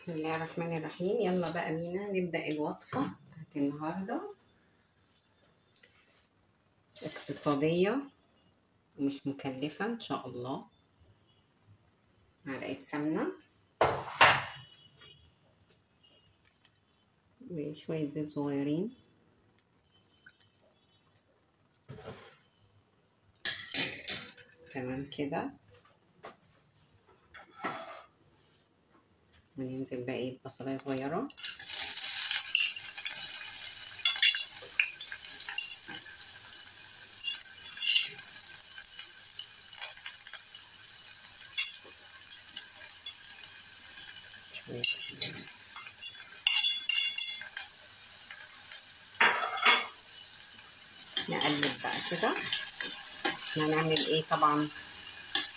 بسم الله الرحمن الرحيم. يلا بقى بينا نبدأ الوصفة بتاعت النهاردة. اقتصادية ومش مكلفة إن شاء الله. معلقة سمنة وشوية زيت صغيرين، تمام كده. وننزل بقى ببصلاية صغيرة، شوية نقلب بقى كده. احنا هنعمل ايه؟ طبعا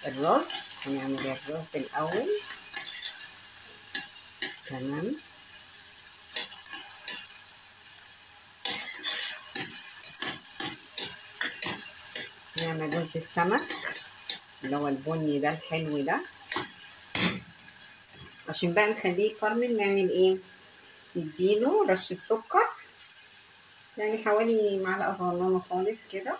الرز، هنعمل الرز الأول. تمام. نعمل رز السمك اللي هو البني ده الحلو ده، عشان بقى نخليه يكرمل. نعمل ايه؟ نديله رشة سكر، يعني حوالي معلقة صغننة خالص كده.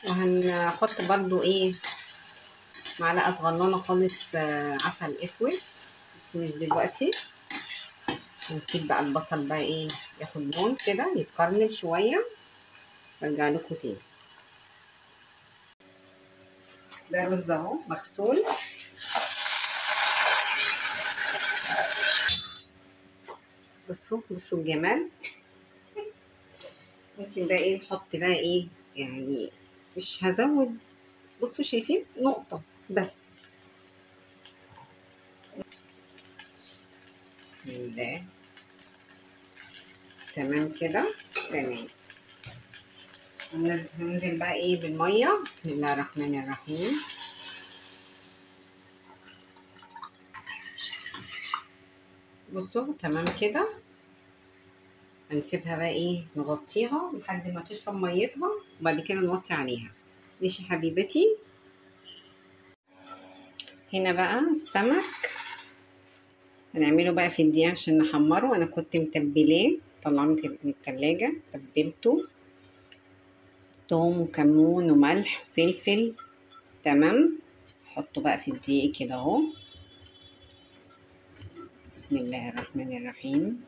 وهنحط برضو ايه معلقة صغننة خالص عسل اسود، بس مش دلوقتي. هنسيب بقى البصل بقى ايه ياخد لون كده يتكرمل شوية، وارجع لكم تاني. ده رز اهو مغسول. بصوا الجمال. ممكن بقى ايه نحط بقى ايه، يعني مش هزود. بصوا شايفين نقطة بس. بسم الله. تمام كده. تمام. هننزل بقى ايه بالمية. بسم الله الرحمن الرحيم. بصوا تمام كده. هنسيبها بقى ايه نغطيها لحد ما تشرب ميتها، وبعد كده نوطي عليها. ماشي حبيبتي. هنا بقى السمك هنعمله بقى في الدقيق عشان نحمره. انا كنت متبلاه، طلعه من التلاجة، تبلته توم وكمون وملح فلفل. تمام. حطه بقى في الدقيق كده اهو. بسم الله الرحمن الرحيم.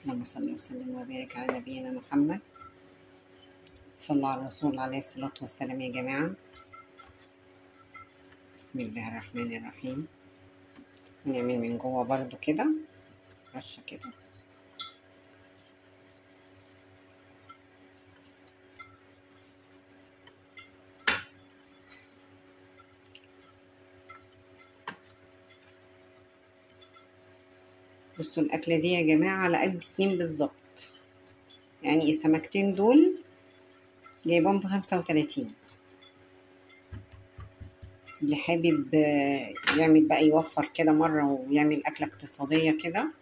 اللهم صل وسلم وبارك على نبينا محمد. صلى على الرسول عليه الصلاة والسلام يا جماعة. بسم الله الرحمن الرحيم. نعمل من جوه برضو كده رشة كده. بصوا الأكلة دي يا جماعة على قد 2 بالظبط. يعني السمكتين دول جايبهم ب35. اللي حابب يعمل بقى يوفر كده مرة ويعمل أكلة اقتصادية كده.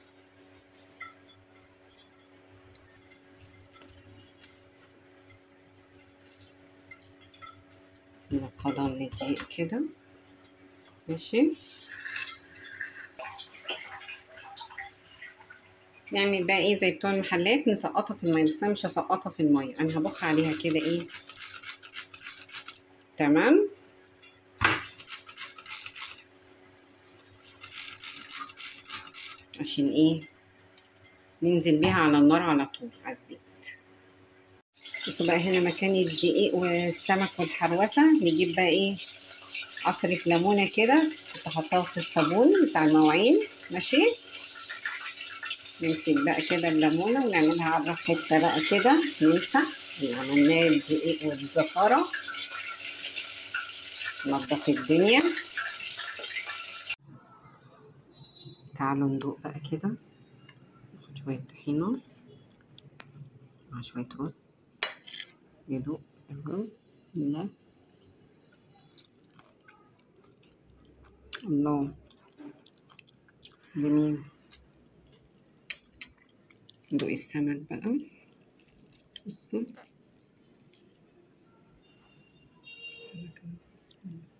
نفضها من الدقيق كده. ماشي. نعمل بقى ايه زي بتوع المحلات، نسقطها في المية. بس انا مش هسقطها في المية، انا هبخ عليها كده ايه. تمام. عشان ايه ننزل بيها على النار على طول على الزيت. بصوا بقى هنا مكان الدقيق والسمك والحروسة نجيب بقى ايه عصرة ليمونة كده، كنت حطاها في الصابون بتاع المواعين. ماشي. نمسك بقى كده الليمونة ونعملها على حتة بقى كده نمسح اللي عملناه الدقيق والزفارة. نضف الدنيا. تعالوا ندوق بقى كده. ناخد شوية طحينة مع شوية رز. ندوق الرز. بسم الله. الله جميل. ندوق السمك بقى. بصوا بسم الله.